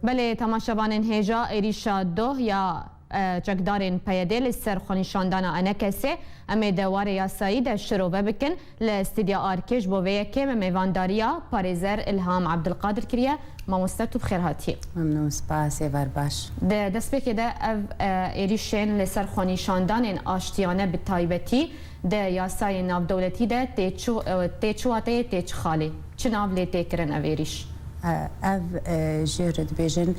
بله تماشاوان هیجا ایریشا دو یا چکدارین پیاده لسر خونیشاندانا انکسه امی دوار یاسایی ده شروع بکن لاستدیا آرکش بوویه که میوانداریا پاریزر الهام عبدالقادر کریه ما مستتو بخیر هاتی ممنون سپاس ایوار باش ده دست بکی ده ایریشین لسر خونیشاندان آشتیانه به تایبتی ده یاسای ناو دولتی ده تیچواته تیچ خالی چه ناو لی تیکرن او ایریش؟ اف جيرد بيجن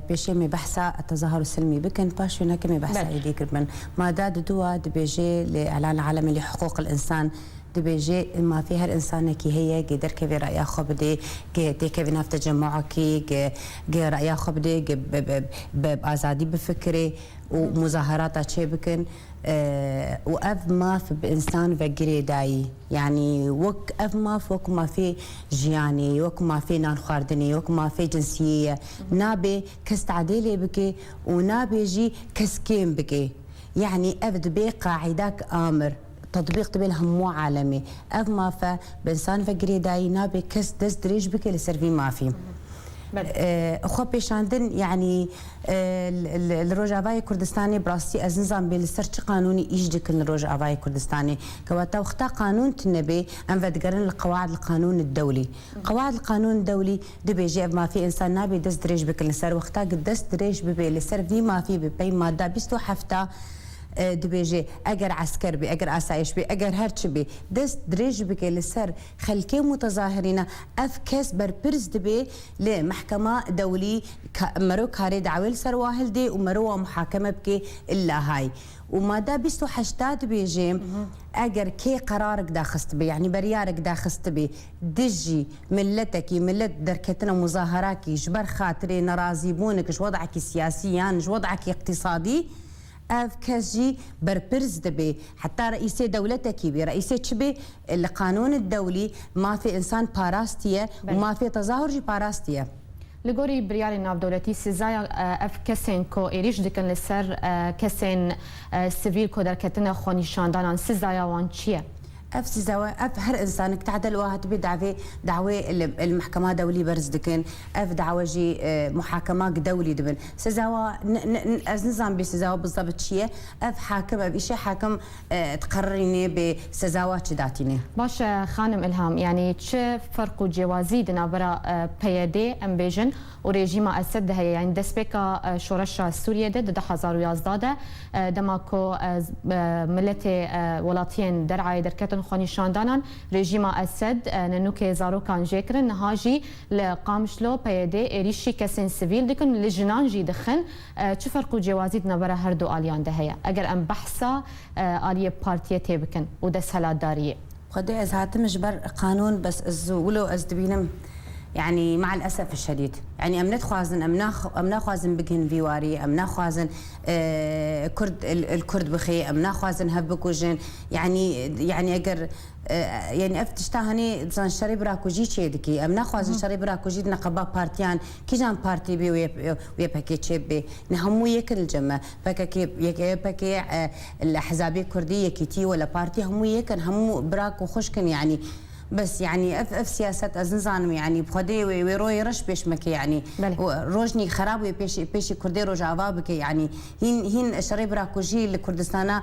بيشي مي بحثا التظاهر السلمي بكن باش هناك مي بحثا يديك من ما داد دوا دبيجي لاعلان العالمي لحقوق الانسان دبيجي ما فيها الانسان كي هي قدر كيف راي خبدي كي كيف نفط تجمعكي كي راي خبدي بازادي بفكري ومظاهرات شي بكن وأف ما في بإنسان فقري داي يعني وك أف ما في وك ما في جياني وك ما في نان خاردني وك ما في جنسية نابي كست عديلي بكي ونابي جي كسكين بكي يعني أف دبي قاعداك آمر تطبيق تبي مو عالمي أف ما في بإنسان فقري داي نابي كست دز دريج بكي لسرفي ما في اخو بيشاندن يعني الروجافاي كردستاني براستي از نظام بالسرچ قانوني يجدك الروجافاي كردستاني كواتا وقتا قانون تنبي ام فدقرن القواعد القانون الدولي قواعد القانون الدولي دبيجي ما في انسان نابي دز دريج بك السر وقتا قد دز دريج ببي السر في ما في ببي ماده بيستو حفتا دبيجي اجر عسكر بي اجر اسايش بي اجر هرتش بي دست دريج بك لسر خلكي متظاهرين افكس بربرز دبي لمحكمه دولي مرو كاري دعوي سر واهل دي ومرو محاكمه بكي الا هاي وما دا بيستو حشتات بيجي اجر كي قرارك داخست بي يعني بريارك داخست بي دجي ملتك ملت دركتنا مظاهراكي جبر خاطري نرازيبونك ايش وضعك سياسيا ايش وضعك اقتصادي اف كاجي بربرز دبي حتى رئيسي دولتك بي رئيسي تشبي القانون الدولي ما في انسان باراستيه وما في تظاهر جي باراستيه لغوري بريالي ناف دولتي سزايا اف كسين كو ايريش دكن لسر كسين سيفيل كو دركتنا خونيشاندان سزايا وان تشيه اف سيزاوا اف هر انسانك تعدل واحد دعوه المحكمه دولي برز دكن اف دعوه جي محاكمه دولي دبن سيزاوا از نظام بسيزاوا بالضبط شيء اف حاكم بشيء حاكم تقرريني بسيزاوا تشداتيني باش خانم الهام يعني تش فرق وجوازي دنا برا بيدي ام بيجن وريجيم اسد هي يعني دسبيكا شورشا سوريا ده 2011 دماكو ملتي ولاتين درعاي دركتن خونیشاندانان رژیم اسد ننوک زاروکان جکرن نهاجی لقامشلو پیاده ایریشی کسین سیویل دکن لجنان جی دخن چه فرق و جوازید نبره هر دو آلیان ده هیا اگر ام بحثا آلیه پارتیه تیبکن و دست هلات داریه خدي از هاتم جبر قانون بس از ولو از دبينم يعني مع الاسف الشديد يعني ام نتخوازن ام ناخوازن بكن فيواري ام ناخوازن كرد الكرد بخي ام ناخوازن هبكوجن يعني اگر يعني افتشتاهني زان شريب راكوجي تشيدكي ام ناخوازن شريب راكوجي نقبا بارتيان كي جان بارتي بي ويا باكي تشيبي نهمو يكن الجمع باكي الاحزاب الكرديه كيتي ولا بارتي همو يكن همو براكو خشكن يعني بس يعني اف سياسه ازنزانم يعني بخدي ويروي رش بيش مكي يعني روجني خراب بيش كردي روجافا بك يعني هين شريب راكوجي الكردستان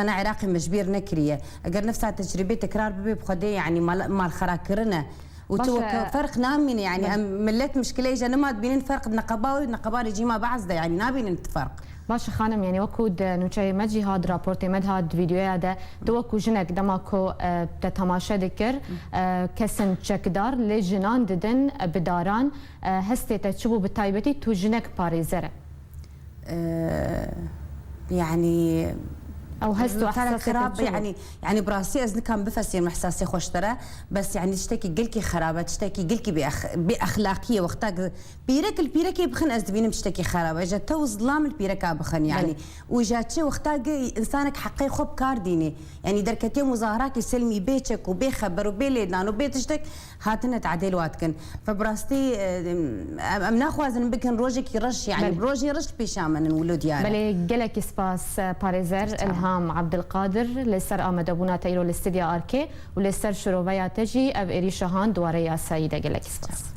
عراقي مجبير نكريه اگر نفسها تجربه تكرار بخدي يعني مال خراكرنا وتو فرق نامين يعني ملت مشكله اجى ما بين فرق نقباوي نقباري جيما بعض يعني نابين الفرق باش خانم يعني وكود نوچاي مجي هاد رابورت مد هاد فيديو هذا توكو جنك دماكو تتماشى ذكر كسن تشكدار لجنان ددن بداران هستي تشبو بالتايبتي تو جنك باريزره يعني او هستو خراب يعني براسي ازن كان بفسي محساسي خوشتره بس يعني تشتكي قلكي خرابه تشتكي قلكي باخلاقيه وقتها البيرك بخن ازدبين تشتكي خرابه اجا تو ظلام البيرك بخن يعني وجاتشي وقتها انسانك حقي خب كارديني يعني دركتي مظاهرات سلمي بيتك وبيخبر وبيليدان وبيتشتك هاتنا تعديل واتكن فبراستي ام ناخوازن بكن روجك يرش يعني بروجي رش بيشامن الولود يعني بلي قلك سباس باريزر الهام عبدالقادر لسر آمد ابونا تايرو الاستديا اركي ولسر شروبيا تجي اب اريشهان دواريا سايده قلك سباس